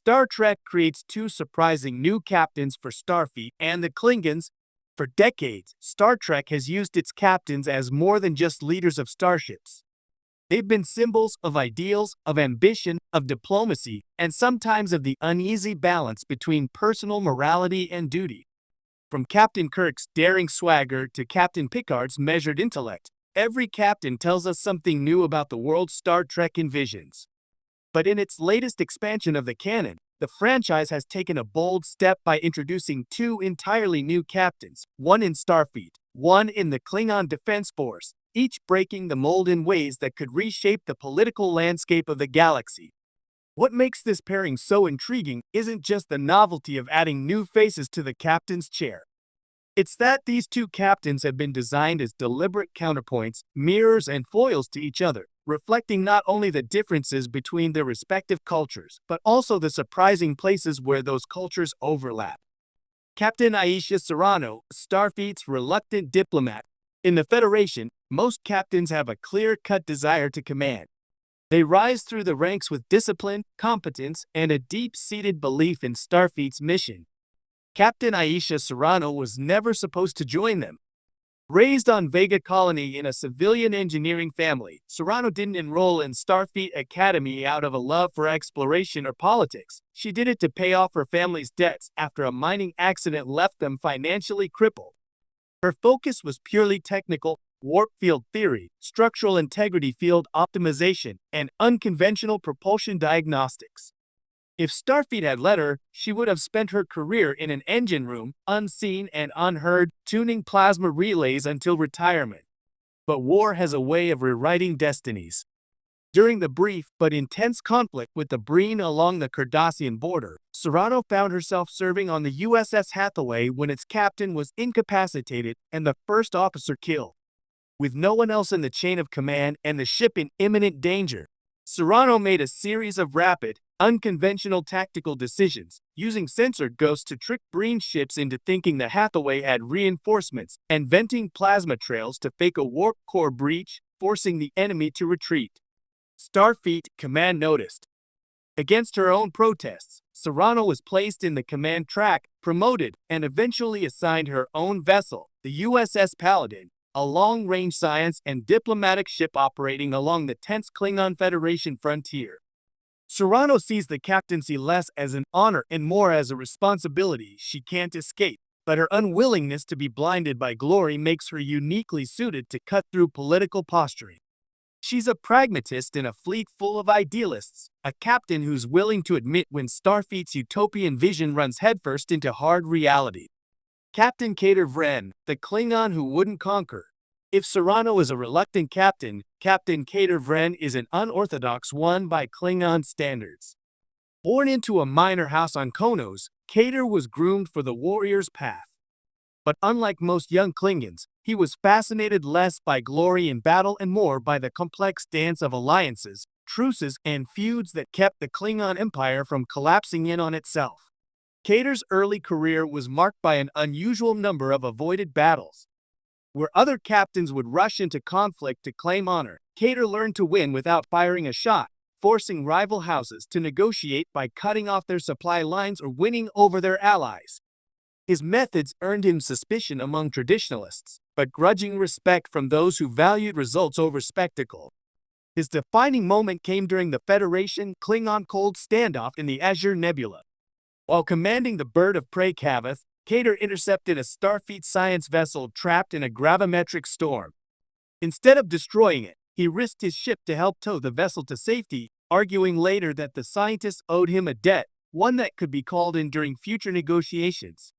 Star Trek creates two surprising new captains for Starfleet and the Klingons. For decades, Star Trek has used its captains as more than just leaders of starships. They've been symbols of ideals, of ambition, of diplomacy, and sometimes of the uneasy balance between personal morality and duty. From Captain Kirk's daring swagger to Captain Picard's measured intellect, every captain tells us something new about the world Star Trek envisions. But in its latest expansion of the canon, the franchise has taken a bold step by introducing two entirely new captains, one in Starfleet, one in the Klingon Defense Force, each breaking the mold in ways that could reshape the political landscape of the galaxy. What makes this pairing so intriguing isn't just the novelty of adding new faces to the captain's chair. It's that these two captains have been designed as deliberate counterpoints, mirrors, and foils to each other, reflecting not only the differences between their respective cultures, but also the surprising places where those cultures overlap. Captain Aisha Serrano, Starfleet's reluctant diplomat. In the Federation, most captains have a clear-cut desire to command. They rise through the ranks with discipline, competence, and a deep-seated belief in Starfleet's mission. Captain Aisha Serrano was never supposed to join them. Raised on Vega Colony in a civilian engineering family, Serrano didn't enroll in Starfleet Academy out of a love for exploration or politics. She did it to pay off her family's debts after a mining accident left them financially crippled. Her focus was purely technical: warp field theory, structural integrity field optimization, and unconventional propulsion diagnostics. If Starfleet had let her, she would have spent her career in an engine room, unseen and unheard, tuning plasma relays until retirement. But war has a way of rewriting destinies. During the brief but intense conflict with the Breen along the Cardassian border, Serrano found herself serving on the USS Hathaway when its captain was incapacitated and the first officer killed. With no one else in the chain of command and the ship in imminent danger, Serrano made a series of rapid, unconventional tactical decisions, using sensor ghosts to trick Breen ships into thinking the Hathaway had reinforcements, and venting plasma trails to fake a warp core breach, forcing the enemy to retreat. Starfleet command noticed. Against her own protests, Serrano was placed in the command track, promoted, and eventually assigned her own vessel, the USS Paladin, a long-range science and diplomatic ship operating along the tense Klingon Federation frontier. Serrano sees the captaincy less as an honor and more as a responsibility she can't escape, but her unwillingness to be blinded by glory makes her uniquely suited to cut through political posturing. She's a pragmatist in a fleet full of idealists, a captain who's willing to admit when Starfleet's utopian vision runs headfirst into hard reality. Captain Kedar Ven, the Klingon who wouldn't conquer. If Serrano is a reluctant captain, Captain Kedar Ven is an unorthodox one by Klingon standards. Born into a miner house on Konos, Kedar was groomed for the warrior's path. But unlike most young Klingons, he was fascinated less by glory in battle and more by the complex dance of alliances, truces, and feuds that kept the Klingon Empire from collapsing in on itself. Kedar's early career was marked by an unusual number of avoided battles. Where other captains would rush into conflict to claim honor, Kedar learned to win without firing a shot, forcing rival houses to negotiate by cutting off their supply lines or winning over their allies. His methods earned him suspicion among traditionalists, but grudging respect from those who valued results over spectacle. His defining moment came during the Federation-Klingon Cold Standoff in the Azure Nebula. While commanding the Bird of Prey Cavith, Kedar intercepted a Starfleet science vessel trapped in a gravimetric storm. Instead of destroying it, he risked his ship to help tow the vessel to safety, arguing later that the scientists owed him a debt, one that could be called in during future negotiations.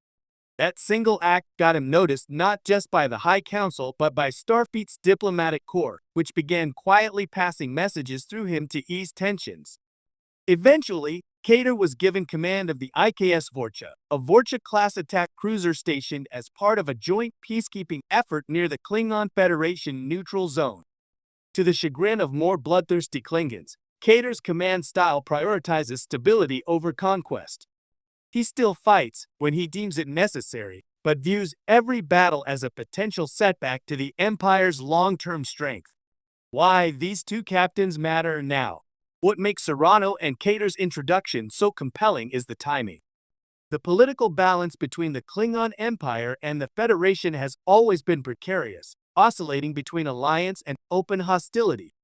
That single act got him noticed not just by the High Council but by Starfleet's diplomatic corps, which began quietly passing messages through him to ease tensions. Eventually, Kedar was given command of the IKS Vorcha, a Vorcha-class attack cruiser stationed as part of a joint peacekeeping effort near the Klingon Federation neutral zone. To the chagrin of more bloodthirsty Klingons, Kedar's command style prioritizes stability over conquest. He still fights when he deems it necessary, but views every battle as a potential setback to the Empire's long-term strength. Why these two captains matter now. What makes Serrano and Kedar's introduction so compelling is the timing. The political balance between the Klingon Empire and the Federation has always been precarious, oscillating between alliance and open hostility.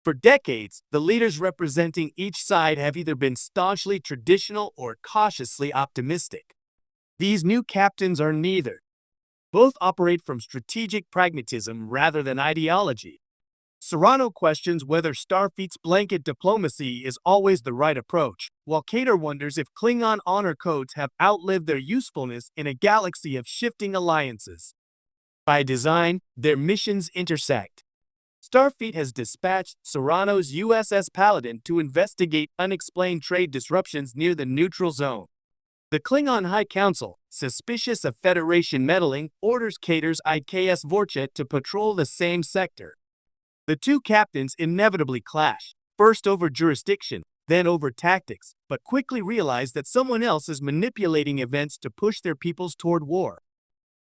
For decades, the leaders representing each side have either been staunchly traditional or cautiously optimistic. These new captains are neither. Both operate from strategic pragmatism rather than ideology. Serrano questions whether Starfleet's blanket diplomacy is always the right approach, while Kedar wonders if Klingon honor codes have outlived their usefulness in a galaxy of shifting alliances. By design, their missions intersect. Starfleet has dispatched Serrano's USS Paladin to investigate unexplained trade disruptions near the neutral zone. The Klingon High Council, suspicious of Federation meddling, orders Kedar's IKS Vorchet to patrol the same sector. The two captains inevitably clash, first over jurisdiction, then over tactics, but quickly realize that someone else is manipulating events to push their peoples toward war.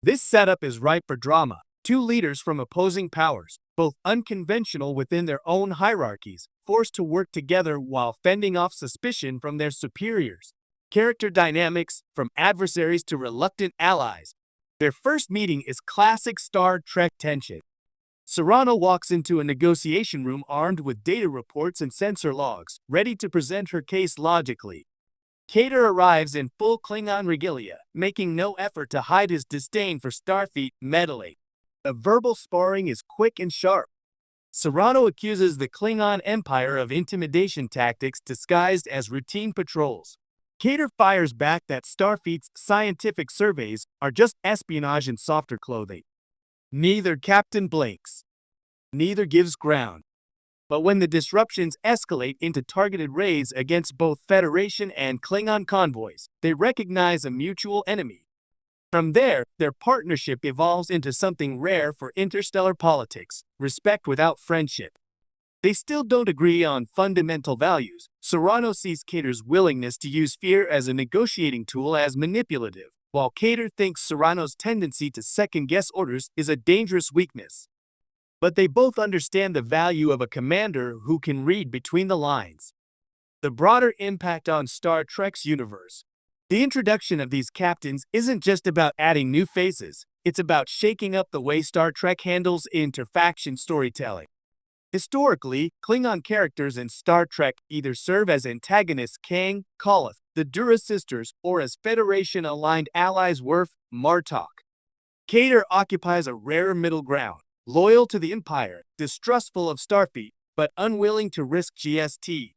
This setup is ripe for drama. Two leaders from opposing powers, both unconventional within their own hierarchies, forced to work together while fending off suspicion from their superiors. Character dynamics, from adversaries to reluctant allies. Their first meeting is classic Star Trek tension. Serrano walks into a negotiation room armed with data reports and sensor logs, ready to present her case logically. Kedar arrives in full Klingon regalia, making no effort to hide his disdain for Starfleet meddling. The verbal sparring is quick and sharp. Serrano accuses the Klingon Empire of intimidation tactics disguised as routine patrols. Kedar fires back that Starfleet's scientific surveys are just espionage in softer clothing. Neither captain blinks. Neither gives ground. But when the disruptions escalate into targeted raids against both Federation and Klingon convoys, they recognize a mutual enemy. From there, their partnership evolves into something rare for interstellar politics: respect without friendship. They still don't agree on fundamental values. Serrano sees Kedar's willingness to use fear as a negotiating tool as manipulative, while Kedar thinks Serrano's tendency to second-guess orders is a dangerous weakness. But they both understand the value of a commander who can read between the lines. The broader impact on Star Trek's universe. The introduction of these captains isn't just about adding new faces, it's about shaking up the way Star Trek handles interfaction storytelling. Historically, Klingon characters in Star Trek either serve as antagonists Kang, Koloth, the Dura sisters, or as Federation-aligned allies Worf, Martok. Kedar occupies a rare middle ground, loyal to the Empire, distrustful of Starfleet, but unwilling to risk GST.